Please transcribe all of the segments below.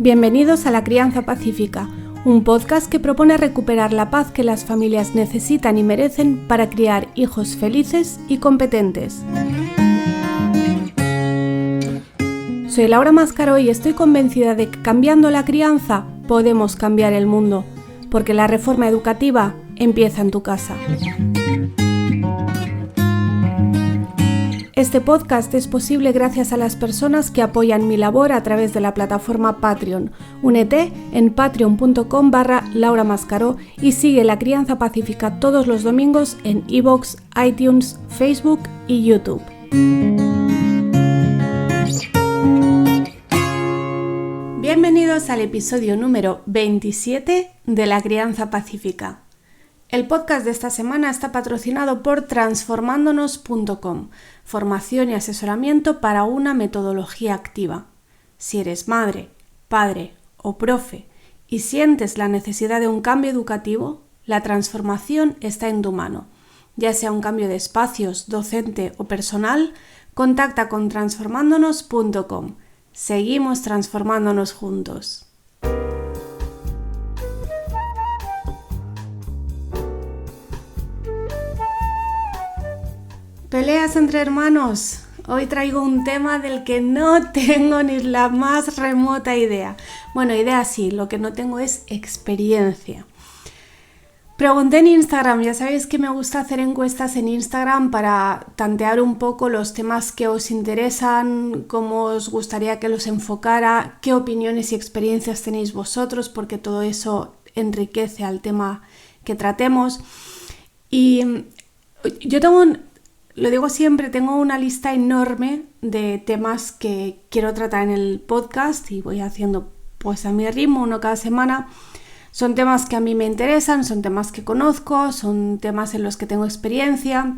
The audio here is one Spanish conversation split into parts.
Bienvenidos a La Crianza Pacífica, un podcast que propone recuperar la paz que las familias necesitan y merecen para criar hijos felices y competentes. Soy Laura Mascaró y estoy convencida de que cambiando la crianza podemos cambiar el mundo, porque la reforma educativa empieza en tu casa. Este podcast es posible gracias a las personas que apoyan mi labor a través de la plataforma Patreon. Únete en patreon.com/Laura Mascaró y sigue La Crianza Pacífica todos los domingos en iVoox, iTunes, Facebook y YouTube. Bienvenidos al episodio número 27 de La Crianza Pacífica. El podcast de esta semana está patrocinado por transformándonos.com, formación y asesoramiento para una metodología activa. Si eres madre, padre o profe y sientes la necesidad de un cambio educativo, la transformación está en tu mano. Ya sea un cambio de espacios, docente o personal, contacta con transformándonos.com. Seguimos transformándonos juntos. Peleas entre hermanos. Hoy traigo un tema del que no tengo ni la más remota idea. Bueno, idea sí, lo que no tengo es experiencia. Pregunté en Instagram, ya sabéis que me gusta hacer encuestas en Instagram para tantear un poco los temas que os interesan, cómo os gustaría que los enfocara, qué opiniones y experiencias tenéis vosotros, porque todo eso enriquece al tema que tratemos. Y yo lo digo siempre, tengo una lista enorme de temas que quiero tratar en el podcast y voy haciendo pues a mi ritmo, uno cada semana. Son temas que a mí me interesan, son temas que conozco, son temas en los que tengo experiencia.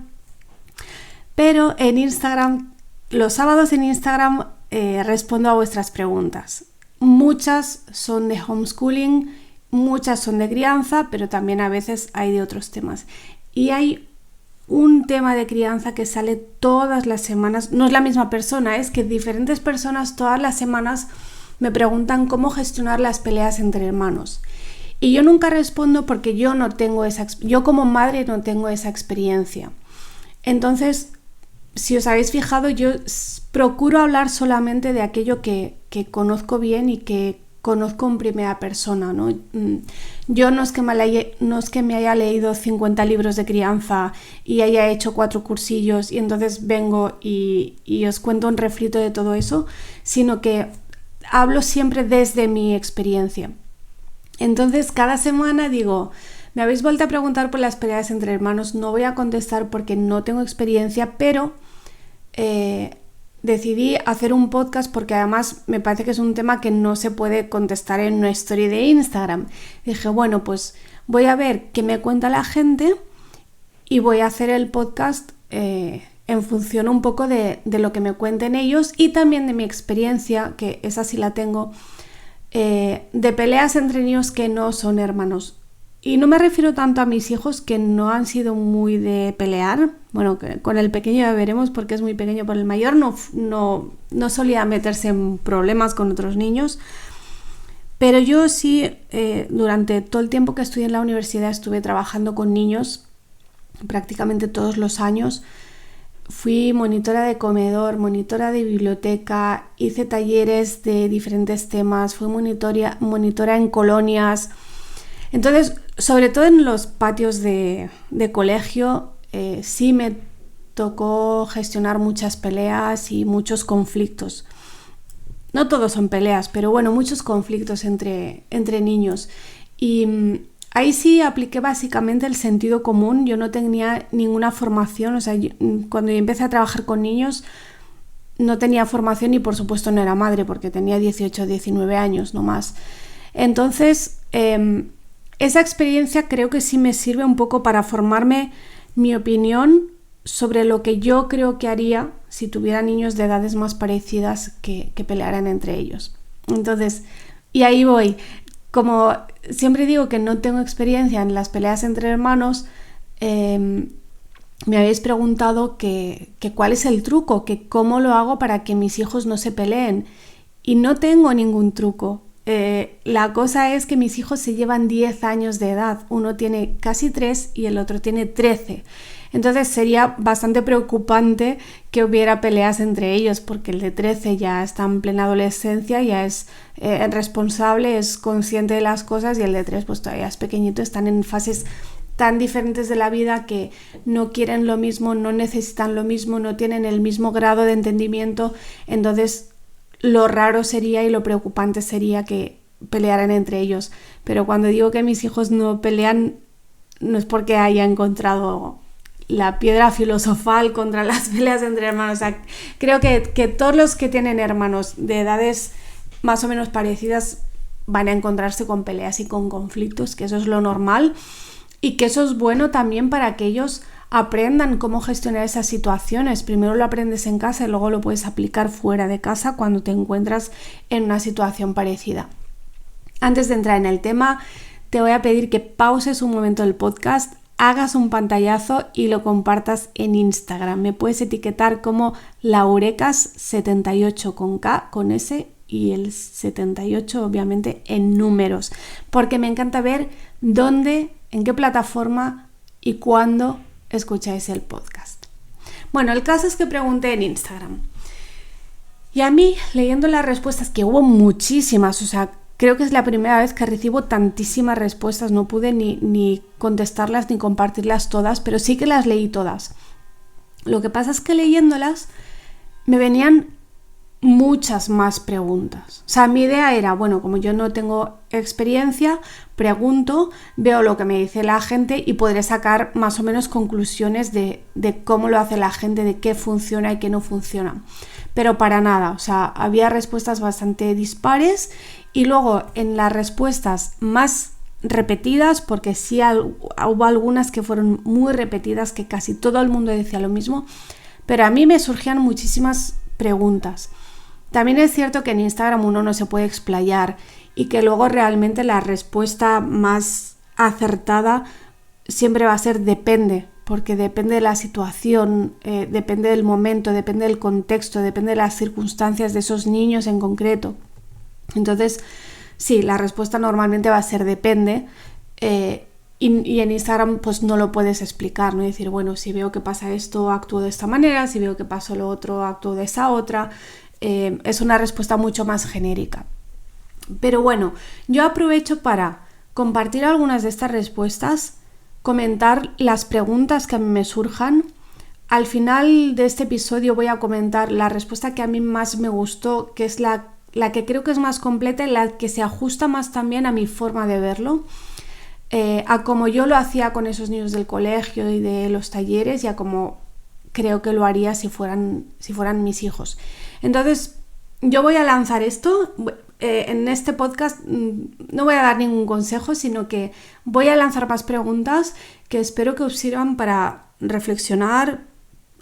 Pero en Instagram, los sábados en Instagram respondo a vuestras preguntas. Muchas son de homeschooling, muchas son de crianza, pero también a veces hay de otros temas. Y hay un tema de crianza que sale todas las semanas, no es la misma persona, es que diferentes personas todas las semanas me preguntan cómo gestionar las peleas entre hermanos. Y yo nunca respondo porque yo como madre no tengo esa experiencia. Entonces, si os habéis fijado, yo procuro hablar solamente de aquello que conozco bien y que conozco en primera persona, ¿no? Yo no es que me haya leído 50 libros de crianza y haya hecho 4 cursillos y entonces vengo y os cuento un refrito de todo eso, sino que hablo siempre desde mi experiencia. Entonces cada semana digo, me habéis vuelto a preguntar por las peleas entre hermanos, no voy a contestar porque no tengo experiencia, pero decidí hacer un podcast porque además me parece que es un tema que no se puede contestar en una story de Instagram. Dije, bueno, pues voy a ver qué me cuenta la gente y voy a hacer el podcast en función un poco de lo que me cuenten ellos y también de mi experiencia, que esa sí la tengo, de peleas entre niños que no son hermanos. Y no me refiero tanto a mis hijos, que no han sido muy de pelear. Bueno, que con el pequeño ya veremos porque es muy pequeño, pero el mayor no solía meterse en problemas con otros niños. Pero yo sí, durante todo el tiempo que estudié en la universidad estuve trabajando con niños prácticamente todos los años. Fui monitora de comedor, monitora de biblioteca, hice talleres de diferentes temas, fui monitora en colonias. Entonces, sobre todo en los patios de colegio, sí me tocó gestionar muchas peleas y muchos conflictos. No todos son peleas, pero bueno, muchos conflictos entre niños. Y ahí sí apliqué básicamente el sentido común. Yo no tenía ninguna formación, o sea, cuando yo empecé a trabajar con niños no tenía formación y por supuesto no era madre porque tenía 18 o 19 años, no más. Entonces, esa experiencia creo que sí me sirve un poco para formarme mi opinión sobre lo que yo creo que haría si tuviera niños de edades más parecidas que pelearan entre ellos. Entonces, y ahí voy. Como siempre digo que no tengo experiencia en las peleas entre hermanos, me habéis preguntado que cuál es el truco, que cómo lo hago para que mis hijos no se peleen. Y no tengo ningún truco. La cosa es que mis hijos se llevan 10 años de edad. Uno tiene casi 3 y el otro tiene 13. Entonces sería bastante preocupante que hubiera peleas entre ellos, porque el de 13 ya está en plena adolescencia, ya es responsable, es consciente de las cosas, y el de 3 pues todavía es pequeñito, están en fases tan diferentes de la vida que no quieren lo mismo, no necesitan lo mismo, no tienen el mismo grado de entendimiento. Entonces lo raro sería y lo preocupante sería que pelearan entre ellos. Pero cuando digo que mis hijos no pelean, no es porque haya encontrado la piedra filosofal contra las peleas entre hermanos. O sea, creo que todos los que tienen hermanos de edades más o menos parecidas van a encontrarse con peleas y con conflictos, que eso es lo normal, y que eso es bueno también para que ellos aprendan cómo gestionar esas situaciones. Primero lo aprendes en casa y luego lo puedes aplicar fuera de casa cuando te encuentras en una situación parecida. Antes de entrar en el tema, te voy a pedir que pauses un momento el podcast, hagas un pantallazo y lo compartas en Instagram. Me puedes etiquetar como laurecas78 con K, con S y el 78 obviamente en números, porque me encanta ver dónde, en qué plataforma y cuándo escucháis el podcast. Bueno, el caso es que pregunté en Instagram y a mí, leyendo las respuestas, que hubo muchísimas, o sea, creo que es la primera vez que recibo tantísimas respuestas, no pude ni contestarlas ni compartirlas todas, pero sí que las leí todas. Lo que pasa es que leyéndolas me venían muchas más preguntas. O sea, mi idea era, bueno, como yo no tengo experiencia, pregunto, veo lo que me dice la gente y podré sacar más o menos conclusiones de cómo lo hace la gente, de qué funciona y qué no funciona. Pero para nada, o sea, había respuestas bastante dispares, y luego en las respuestas más repetidas, porque sí hubo algunas que fueron muy repetidas, que casi todo el mundo decía lo mismo, pero a mí me surgían muchísimas preguntas. También es cierto que en Instagram uno no se puede explayar y que luego realmente la respuesta más acertada siempre va a ser depende, porque depende de la situación, depende del momento, depende del contexto, depende de las circunstancias de esos niños en concreto. Entonces, sí, la respuesta normalmente va a ser depende, y en Instagram pues no lo puedes explicar, ¿no? Decir, bueno, si veo que pasa esto, actúo de esta manera, si veo que pasa lo otro, actúo de esa otra. Es una respuesta mucho más genérica. Pero bueno, yo aprovecho para compartir algunas de estas respuestas, comentar las preguntas que a mí me surjan. Al final de este episodio voy a comentar la respuesta que a mí más me gustó, que es la que creo que es más completa y la que se ajusta más también a mi forma de verlo, a como yo lo hacía con esos niños del colegio y de los talleres, y a como creo que lo haría si fueran mis hijos. Entonces, yo voy a lanzar esto. En este podcast no voy a dar ningún consejo, sino que voy a lanzar más preguntas que espero que os sirvan para reflexionar,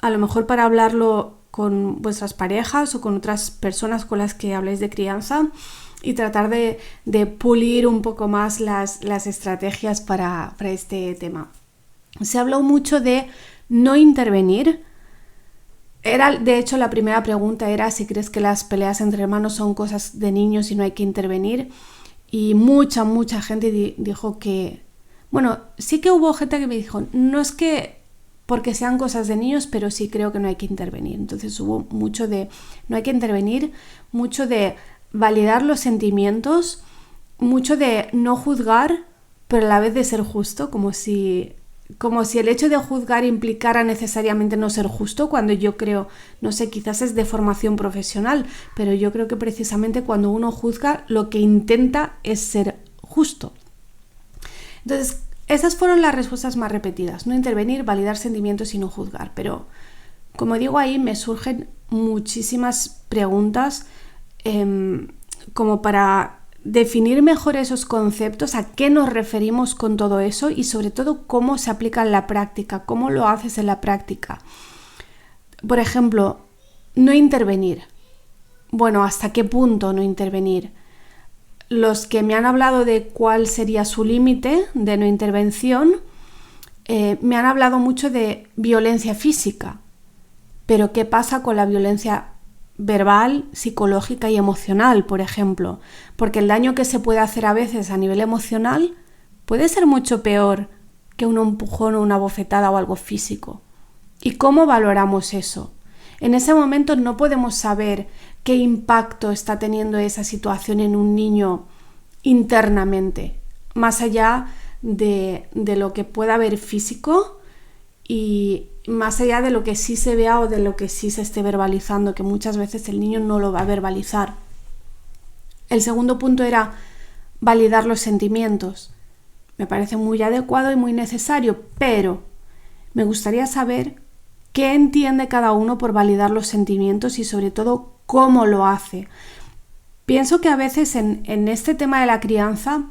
a lo mejor para hablarlo con vuestras parejas o con otras personas con las que habléis de crianza, y tratar de pulir un poco más las estrategias para este tema. Se habló mucho de no intervenir. De hecho, la primera pregunta era si crees que las peleas entre hermanos son cosas de niños y no hay que intervenir. Y mucha gente dijo que... Bueno, sí que hubo gente que me dijo, no es que porque sean cosas de niños, pero sí creo que no hay que intervenir. Entonces hubo mucho de no hay que intervenir, mucho de validar los sentimientos, mucho de no juzgar, pero a la vez de ser justo, como si el hecho de juzgar implicara necesariamente no ser justo, cuando yo creo, no sé, quizás es de formación profesional, pero yo creo que precisamente cuando uno juzga lo que intenta es ser justo. Entonces, esas fueron las respuestas más repetidas: no intervenir, validar sentimientos y no juzgar. Pero, como digo, ahí me surgen muchísimas preguntas como para definir mejor esos conceptos, a qué nos referimos con todo eso y sobre todo cómo se aplica en la práctica, cómo lo haces en la práctica. Por ejemplo, no intervenir. Bueno, ¿hasta qué punto no intervenir? Los que me han hablado de cuál sería su límite de no intervención, me han hablado mucho de violencia física. Pero ¿qué pasa con la violencia verbal, psicológica y emocional, por ejemplo, porque el daño que se puede hacer a veces a nivel emocional puede ser mucho peor que un empujón o una bofetada o algo físico. ¿Y cómo valoramos eso? En ese momento no podemos saber qué impacto está teniendo esa situación en un niño internamente, más allá de lo que pueda haber físico y más allá de lo que sí se vea o de lo que sí se esté verbalizando, que muchas veces el niño no lo va a verbalizar. El segundo punto era validar los sentimientos. Me parece muy adecuado y muy necesario, pero me gustaría saber qué entiende cada uno por validar los sentimientos y sobre todo cómo lo hace. Pienso que a veces en este tema de la crianza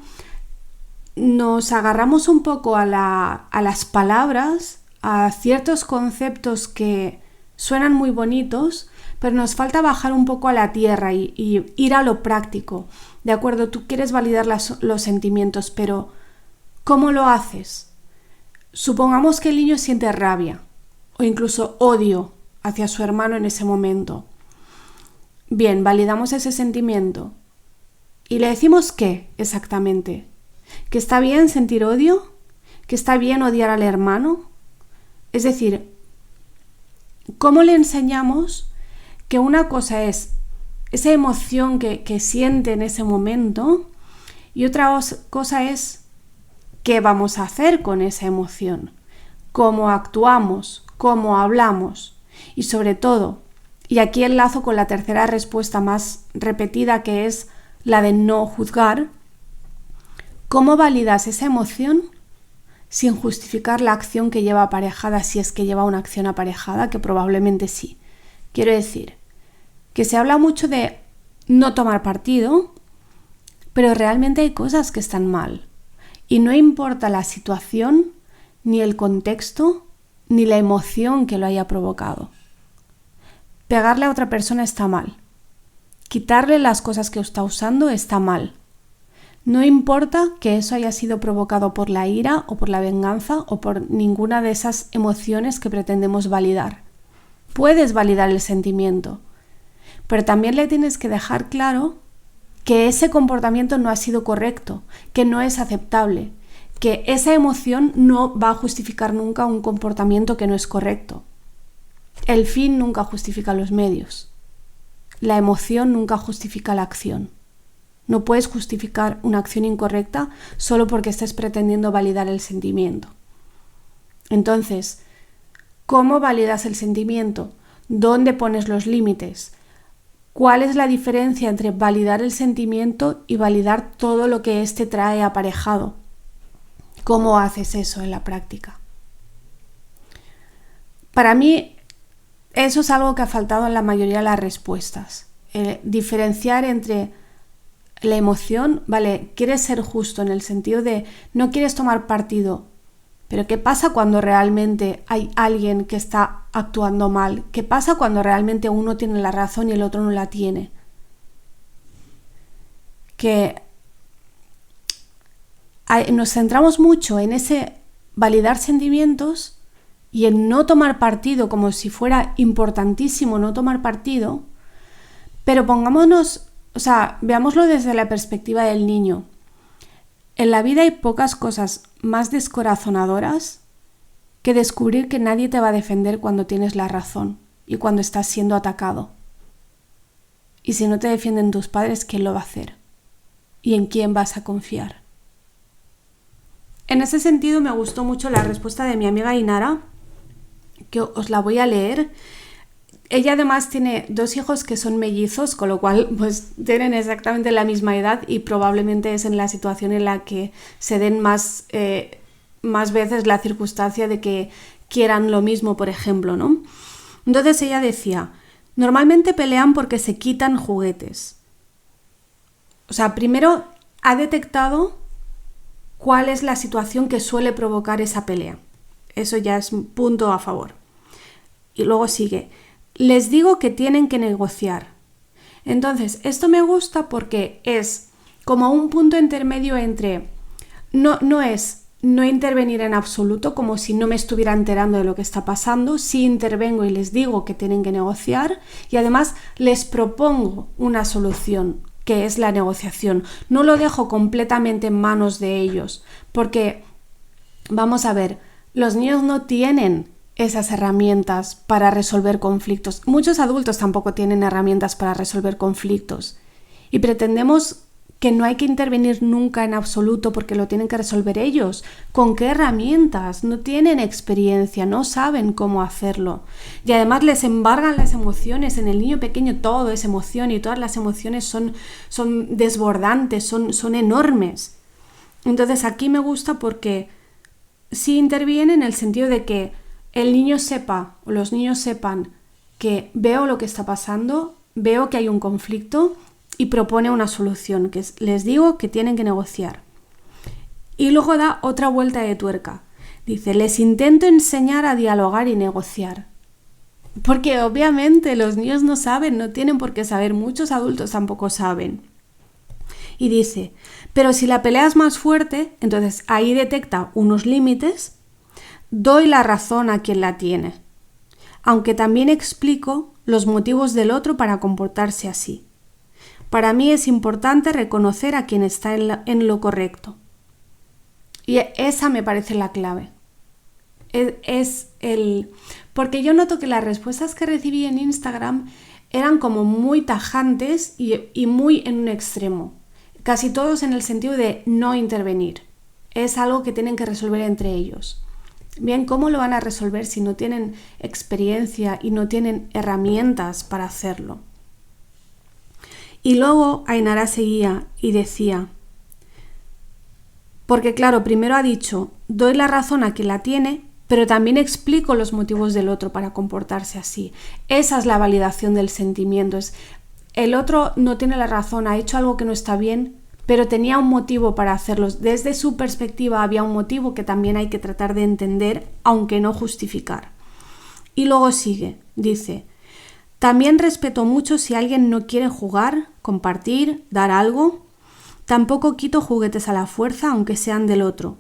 nos agarramos un poco a las palabras, a ciertos conceptos que suenan muy bonitos, pero nos falta bajar un poco a la tierra y ir a lo práctico. De acuerdo, tú quieres validar los sentimientos, pero ¿cómo lo haces? Supongamos que el niño siente rabia o incluso odio hacia su hermano en ese momento. Bien, validamos ese sentimiento y le decimos ¿qué exactamente? ¿Que está bien sentir odio? ¿Que está bien odiar al hermano? Es decir, ¿cómo le enseñamos que una cosa es esa emoción que siente en ese momento y otra cosa es qué vamos a hacer con esa emoción? ¿Cómo actuamos? ¿Cómo hablamos? Y sobre todo, y aquí enlazo con la tercera respuesta más repetida, que es la de no juzgar, ¿cómo validas esa emoción sin justificar la acción que lleva aparejada, si es que lleva una acción aparejada, que probablemente sí? Quiero decir, que se habla mucho de no tomar partido, pero realmente hay cosas que están mal. Y no importa la situación, ni el contexto, ni la emoción que lo haya provocado. Pegarle a otra persona está mal. Quitarle las cosas que está usando está mal. No importa que eso haya sido provocado por la ira o por la venganza o por ninguna de esas emociones que pretendemos validar. Puedes validar el sentimiento, pero también le tienes que dejar claro que ese comportamiento no ha sido correcto, que no es aceptable, que esa emoción no va a justificar nunca un comportamiento que no es correcto. El fin nunca justifica los medios. La emoción nunca justifica la acción. No puedes justificar una acción incorrecta solo porque estés pretendiendo validar el sentimiento. Entonces, ¿cómo validas el sentimiento? ¿Dónde pones los límites? ¿Cuál es la diferencia entre validar el sentimiento y validar todo lo que éste trae aparejado? ¿Cómo haces eso en la práctica? Para mí, eso es algo que ha faltado en la mayoría de las respuestas. Diferenciar entre la emoción, vale, quieres ser justo en el sentido de no quieres tomar partido, pero ¿qué pasa cuando realmente hay alguien que está actuando mal? ¿Qué pasa cuando realmente uno tiene la razón y el otro no la tiene? Que nos centramos mucho en ese validar sentimientos y en no tomar partido, como si fuera importantísimo no tomar partido, pero veámoslo desde la perspectiva del niño. En la vida hay pocas cosas más descorazonadoras que descubrir que nadie te va a defender cuando tienes la razón y cuando estás siendo atacado. Y si no te defienden tus padres, ¿quién lo va a hacer? ¿Y en quién vas a confiar? En ese sentido me gustó mucho la respuesta de mi amiga Inara, que os la voy a leer. Ella además tiene 2 hijos que son mellizos, con lo cual pues tienen exactamente la misma edad y probablemente es en la situación en la que se den más veces la circunstancia de que quieran lo mismo, por ejemplo, ¿no? Entonces ella decía, normalmente pelean porque se quitan juguetes. O sea, primero ha detectado cuál es la situación que suele provocar esa pelea. Eso ya es un punto a favor. Y luego sigue, les digo que tienen que negociar. Entonces, esto me gusta porque es como un punto intermedio entre, no es no intervenir en absoluto, como si no me estuviera enterando de lo que está pasando. Sí intervengo y les digo que tienen que negociar y además les propongo una solución, que es la negociación. No lo dejo completamente en manos de ellos, porque, vamos a ver, los niños no tienen esas herramientas para resolver conflictos. Muchos adultos tampoco tienen herramientas para resolver conflictos y pretendemos que no hay que intervenir nunca en absoluto porque lo tienen que resolver ellos. ¿Con qué herramientas? No tienen experiencia, no saben cómo hacerlo. Y además les embargan las emociones. En el niño pequeño todo es emoción y todas las emociones son desbordantes, son enormes. Entonces aquí me gusta porque sí interviene en el sentido de que el niño sepa o los niños sepan que veo lo que está pasando, veo que hay un conflicto y propone una solución, que les digo que tienen que negociar. Y luego da otra vuelta de tuerca. Dice, les intento enseñar a dialogar y negociar. Porque obviamente los niños no saben, no tienen por qué saber, muchos adultos tampoco saben. Y dice, pero si la pelea es más fuerte, entonces ahí detecta unos límites, doy la razón a quien la tiene, aunque también explico los motivos del otro para comportarse así. Para mí es importante reconocer a quien está en lo correcto. Y esa me parece la clave. Porque yo noto que las respuestas que recibí en Instagram eran como muy tajantes y muy en un extremo. Casi todos en el sentido de no intervenir. Es algo que tienen que resolver entre ellos. Bien, ¿cómo lo van a resolver si no tienen experiencia y no tienen herramientas para hacerlo? Y luego Ainara seguía y decía, porque claro, primero ha dicho, doy la razón a quien la tiene, pero también explico los motivos del otro para comportarse así. Esa es la validación del sentimiento. El otro no tiene la razón, ha hecho algo que no está bien, pero tenía un motivo para hacerlo. Desde su perspectiva había un motivo que también hay que tratar de entender, aunque no justificar. Y luego sigue, dice, también respeto mucho si alguien no quiere jugar, compartir, dar algo. Tampoco quito juguetes a la fuerza, aunque sean del otro.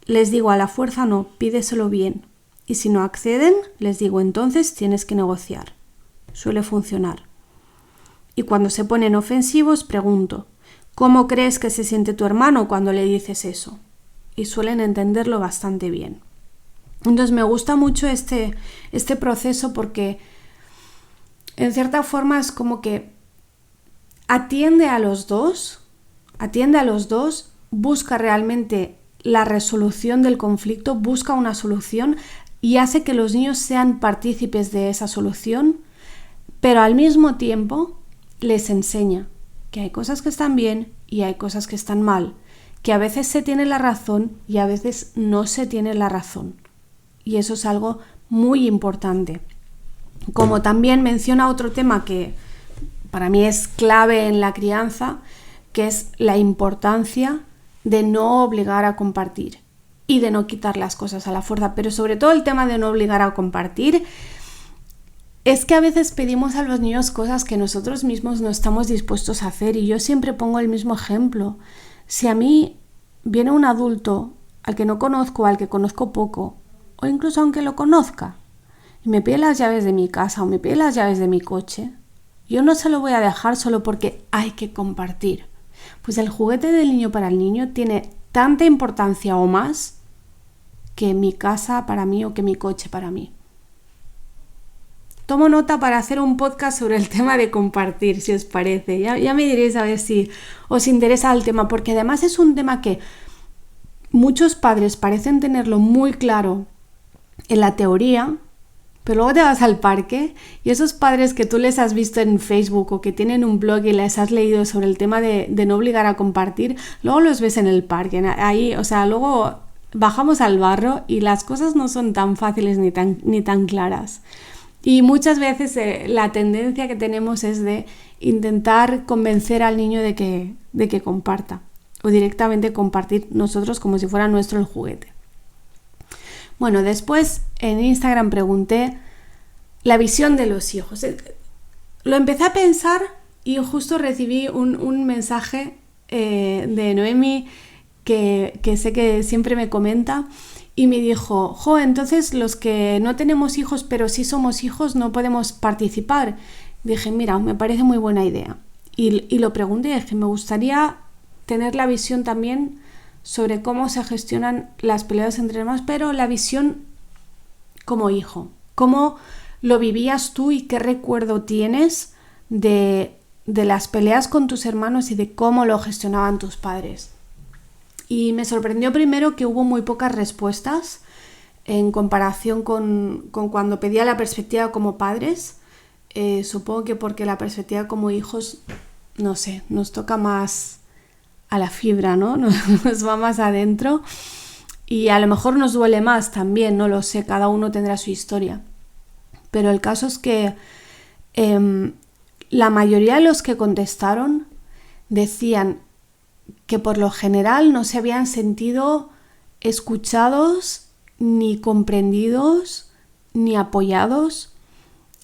Les digo a la fuerza no, pídeselo bien. Y si no acceden, les digo entonces tienes que negociar. Suele funcionar. Y cuando se ponen ofensivos, pregunto, ¿cómo crees que se siente tu hermano cuando le dices eso? Y suelen entenderlo bastante bien. Entonces me gusta mucho este proceso porque en cierta forma es como que atiende a los dos, busca realmente la resolución del conflicto, busca una solución y hace que los niños sean partícipes de esa solución, pero al mismo tiempo les enseña que hay cosas que están bien y hay cosas que están mal, que a veces se tiene la razón y a veces no se tiene la razón. Y eso es algo muy importante. Como también menciona otro tema que para mí es clave en la crianza, que es la importancia de no obligar a compartir y de no quitar las cosas a la fuerza. Pero sobre todo el tema de no obligar a compartir es que a veces pedimos a los niños cosas que nosotros mismos no estamos dispuestos a hacer. Y yo siempre pongo el mismo ejemplo. Si a mí viene un adulto al que no conozco, al que conozco poco, o incluso aunque lo conozca, y me pide las llaves de mi casa o me pide las llaves de mi coche, yo no se lo voy a dejar solo porque hay que compartir. Pues el juguete del niño para el niño tiene tanta importancia o más que mi casa para mí o que mi coche para mí. Tomo nota para hacer un podcast sobre el tema de compartir, si os parece. Ya me diréis a ver si os interesa el tema, porque además es un tema que muchos padres parecen tenerlo muy claro en la teoría, pero luego te vas al parque y esos padres que tú les has visto en Facebook o que tienen un blog y les has leído sobre el tema de no obligar a compartir, luego los ves en el parque. Ahí, o sea, luego bajamos al barro y las cosas no son tan fáciles ni tan claras. Y muchas veces la tendencia que tenemos es de intentar convencer al niño de que comparta o directamente compartir nosotros como si fuera nuestro el juguete. Bueno, después en Instagram pregunté la visión de los hijos. Lo empecé a pensar y justo recibí un mensaje de Noemi que sé que siempre me comenta, y me dijo, entonces los que no tenemos hijos pero sí somos hijos no podemos participar. Dije, mira, me parece muy buena idea. Y lo pregunté, dije, me gustaría tener la visión también sobre cómo se gestionan las peleas entre hermanos, pero la visión como hijo. ¿Cómo lo vivías tú y qué recuerdo tienes de las peleas con tus hermanos y de cómo lo gestionaban tus padres? Y me sorprendió primero que hubo muy pocas respuestas en comparación con cuando pedía la perspectiva como padres. Supongo que porque la perspectiva como hijos, no sé, nos toca más a la fibra, ¿no? Nos va más adentro y a lo mejor nos duele más también, no lo sé, cada uno tendrá su historia. Pero el caso es que la mayoría de los que contestaron decían que por lo general no se habían sentido escuchados, ni comprendidos, ni apoyados.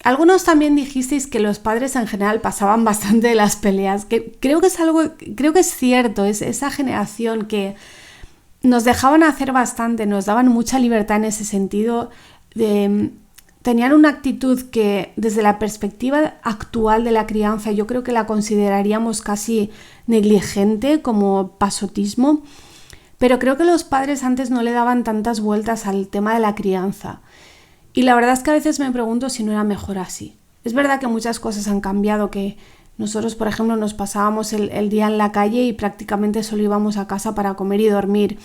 Algunos también dijisteis que los padres en general pasaban bastante de las peleas, que creo que es cierto, es esa generación que nos dejaban hacer bastante, nos daban mucha libertad en ese sentido. Tenían una actitud que desde la perspectiva actual de la crianza yo creo que la consideraríamos casi negligente, como pasotismo, pero creo que los padres antes no le daban tantas vueltas al tema de la crianza. Y la verdad es que a veces me pregunto si no era mejor así. Es verdad que muchas cosas han cambiado, que nosotros, por ejemplo, nos pasábamos el día en la calle y prácticamente solo íbamos a casa para comer y dormir.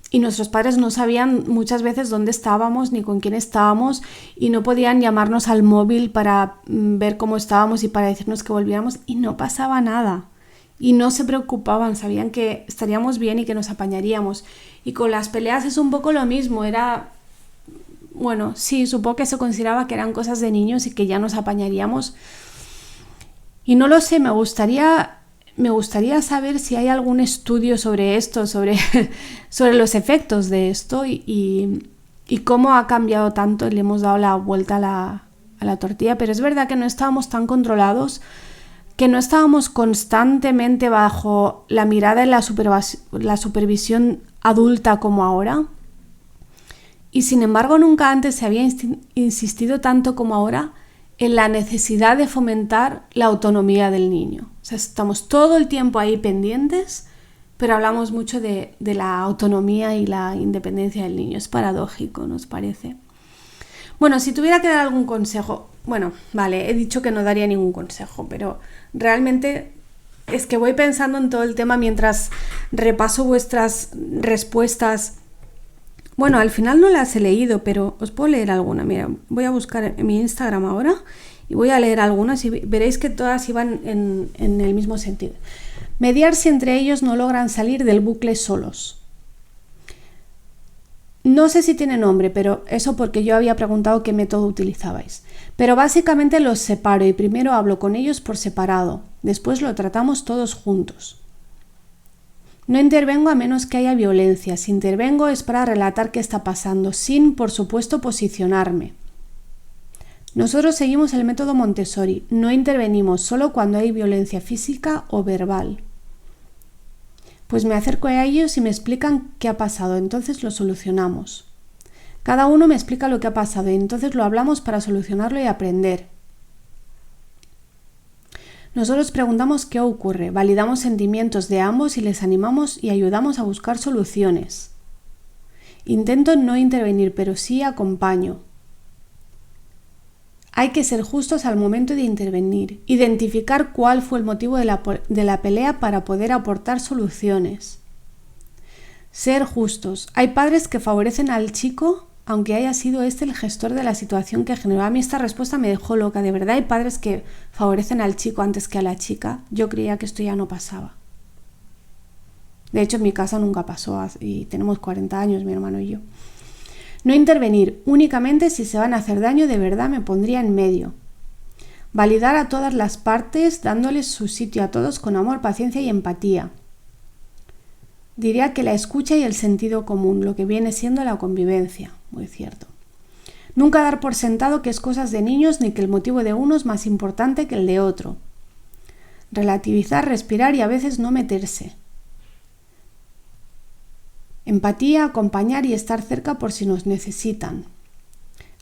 Y nuestros padres no sabían muchas veces dónde estábamos ni con quién estábamos y no podían llamarnos al móvil para ver cómo estábamos y para decirnos que volviéramos y no pasaba nada. Y no se preocupaban, sabían que estaríamos bien y que nos apañaríamos. Y con las peleas es un poco lo mismo, bueno, sí, supongo que se consideraba que eran cosas de niños y que ya nos apañaríamos. Y no lo sé, me gustaría saber si hay algún estudio sobre esto, sobre los efectos de esto y cómo ha cambiado tanto y le hemos dado la vuelta a la tortilla. Pero es verdad que no estábamos tan controlados, que no estábamos constantemente bajo la mirada y la supervisión adulta como ahora. Y sin embargo nunca antes se había insistido tanto como ahora en la necesidad de fomentar la autonomía del niño. O sea, estamos todo el tiempo ahí pendientes, pero hablamos mucho de la autonomía y la independencia del niño. Es paradójico, ¿nos parece? Bueno, si tuviera que dar algún consejo, bueno, vale, he dicho que no daría ningún consejo, pero realmente es que voy pensando en todo el tema mientras repaso vuestras respuestas. Bueno, al final no las he leído, pero os puedo leer alguna. Mira, voy a buscar en mi Instagram ahora y voy a leer algunas y veréis que todas iban en el mismo sentido. Mediar si entre ellos no logran salir del bucle solos. No sé si tiene nombre, pero eso porque yo había preguntado qué método utilizabais. Pero básicamente los separo y primero hablo con ellos por separado. Después lo tratamos todos juntos. No intervengo a menos que haya violencia. Si intervengo es para relatar qué está pasando, sin, por supuesto, posicionarme. Nosotros seguimos el método Montessori. No intervenimos solo cuando hay violencia física o verbal. Pues me acerco a ellos y me explican qué ha pasado, entonces lo solucionamos. Cada uno me explica lo que ha pasado y entonces lo hablamos para solucionarlo y aprender. Nosotros preguntamos qué ocurre, validamos sentimientos de ambos y les animamos y ayudamos a buscar soluciones. Intento no intervenir, pero sí acompaño. Hay que ser justos al momento de intervenir, identificar cuál fue el motivo de la pelea para poder aportar soluciones. Ser justos. Hay padres que favorecen al chico aunque haya sido este el gestor de la situación que generó. A mí esta respuesta me dejó loca. De verdad hay padres que favorecen al chico antes que a la chica. Yo creía que esto ya no pasaba. De hecho, en mi casa nunca pasó y tenemos 40 años, mi hermano y yo. No intervenir. Únicamente si se van a hacer daño, de verdad me pondría en medio. Validar a todas las partes, dándoles su sitio a todos con amor, paciencia y empatía. Diría que la escucha y el sentido común, lo que viene siendo la convivencia. Muy cierto. Nunca dar por sentado que es cosas de niños ni que el motivo de uno es más importante que el de otro. Relativizar, respirar y a veces no meterse. Empatía, acompañar y estar cerca por si nos necesitan.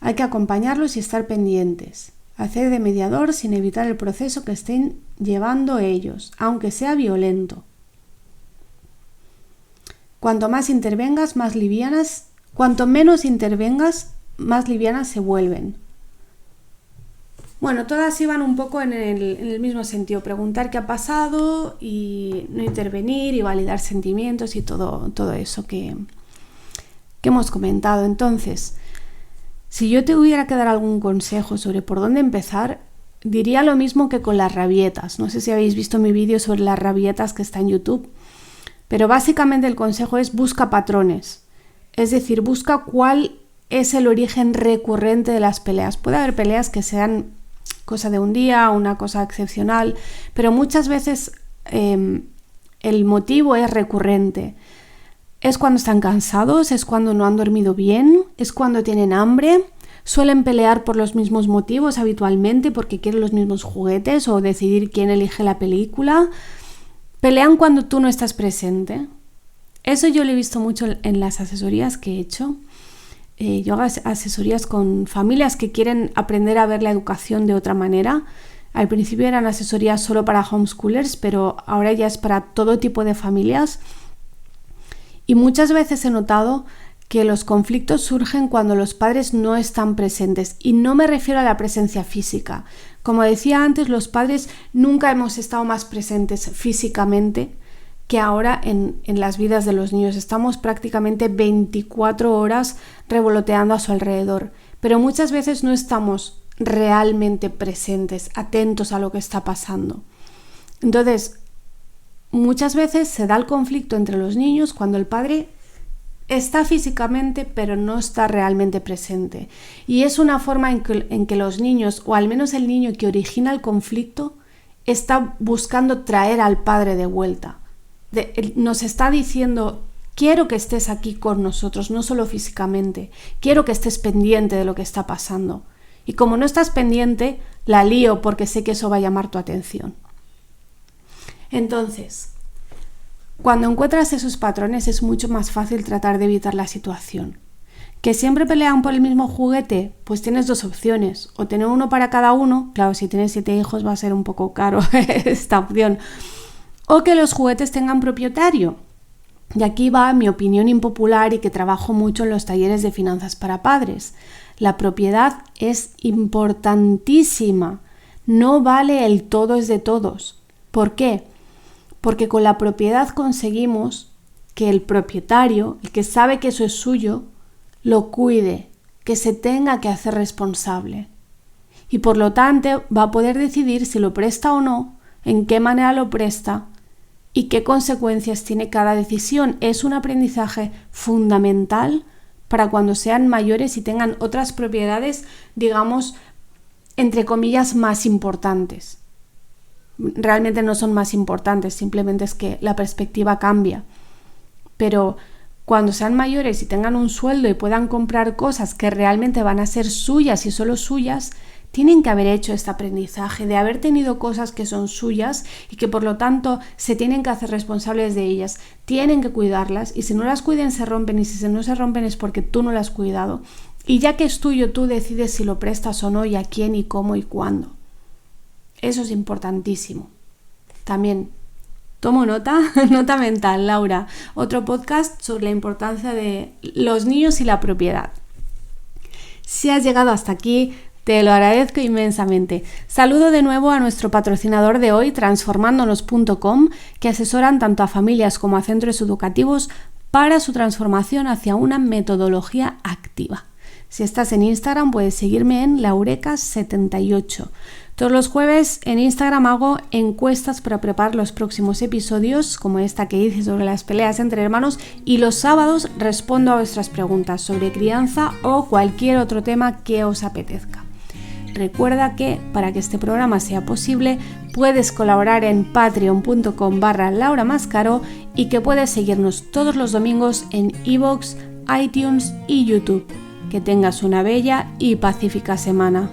Hay que acompañarlos y estar pendientes. Hacer de mediador sin evitar el proceso que estén llevando ellos, aunque sea violento. Cuanto menos intervengas, más livianas se vuelven. Bueno, todas iban un poco en el mismo sentido, preguntar qué ha pasado y no intervenir y validar sentimientos y todo eso que hemos comentado. Entonces, si yo te hubiera que dar algún consejo sobre por dónde empezar, diría lo mismo que con las rabietas. No sé si habéis visto mi vídeo sobre las rabietas que está en YouTube, pero básicamente el consejo es busca patrones. Es decir, busca cuál es el origen recurrente de las peleas. Puede haber peleas que sean cosa de un día, una cosa excepcional, pero muchas veces el motivo es recurrente. Es cuando están cansados, es cuando no han dormido bien, es cuando tienen hambre. Suelen pelear por los mismos motivos habitualmente, porque quieren los mismos juguetes o decidir quién elige la película. Pelean cuando tú no estás presente. Eso yo lo he visto mucho en las asesorías que he hecho. Yo hago asesorías con familias que quieren aprender a ver la educación de otra manera. Al principio eran asesorías solo para homeschoolers, pero ahora ya es para todo tipo de familias. Y muchas veces he notado que los conflictos surgen cuando los padres no están presentes. Y no me refiero a la presencia física. Como decía antes, los padres nunca hemos estado más presentes físicamente que ahora en las vidas de los niños. Estamos prácticamente 24 horas revoloteando a su alrededor, pero muchas veces no estamos realmente presentes, atentos a lo que está pasando. Entonces, muchas veces se da el conflicto entre los niños cuando el padre está físicamente, pero no está realmente presente. Y es una forma en que los niños, o al menos el niño que origina el conflicto, está buscando traer al padre de vuelta. Nos está diciendo, quiero que estés aquí con nosotros, no solo físicamente, quiero que estés pendiente de lo que está pasando. Y como no estás pendiente, la lío porque sé que eso va a llamar tu atención. Entonces, cuando encuentras esos patrones es mucho más fácil tratar de evitar la situación. ¿Que siempre pelean por el mismo juguete? Pues tienes dos opciones, o tener uno para cada uno, claro, si tienes 7 hijos va a ser un poco caro esta opción, o que los juguetes tengan propietario. Y aquí va mi opinión impopular y que trabajo mucho en los talleres de finanzas para padres. La propiedad es importantísima. No vale el todo es de todos. ¿Por qué? Porque con la propiedad conseguimos que el propietario, el que sabe que eso es suyo, lo cuide, que se tenga que hacer responsable. Y por lo tanto va a poder decidir si lo presta o no, en qué manera lo presta y qué consecuencias tiene cada decisión. Es un aprendizaje fundamental para cuando sean mayores y tengan otras propiedades, digamos, entre comillas, más importantes. Realmente no son más importantes, simplemente es que la perspectiva cambia. Pero cuando sean mayores y tengan un sueldo y puedan comprar cosas que realmente van a ser suyas y solo suyas, tienen que haber hecho este aprendizaje de haber tenido cosas que son suyas y que por lo tanto se tienen que hacer responsables de ellas, tienen que cuidarlas y si no las cuiden se rompen y si no se rompen es porque tú no las has cuidado y ya que es tuyo tú decides si lo prestas o no y a quién y cómo y cuándo. Eso es importantísimo. También tomo nota mental, Laura, otro podcast sobre la importancia de los niños y la propiedad. Si has llegado hasta aquí, te lo agradezco inmensamente. Saludo de nuevo a nuestro patrocinador de hoy, transformandonos.com, que asesoran tanto a familias como a centros educativos para su transformación hacia una metodología activa. Si estás en Instagram, puedes seguirme en laurecas78. Todos los jueves en Instagram hago encuestas para preparar los próximos episodios, como esta que hice sobre las peleas entre hermanos, y los sábados respondo a vuestras preguntas sobre crianza o cualquier otro tema que os apetezca. Recuerda que para que este programa sea posible puedes colaborar en patreon.com/Laura Mascaró y que puedes seguirnos todos los domingos en iVoox, iTunes y YouTube. Que tengas una bella y pacífica semana.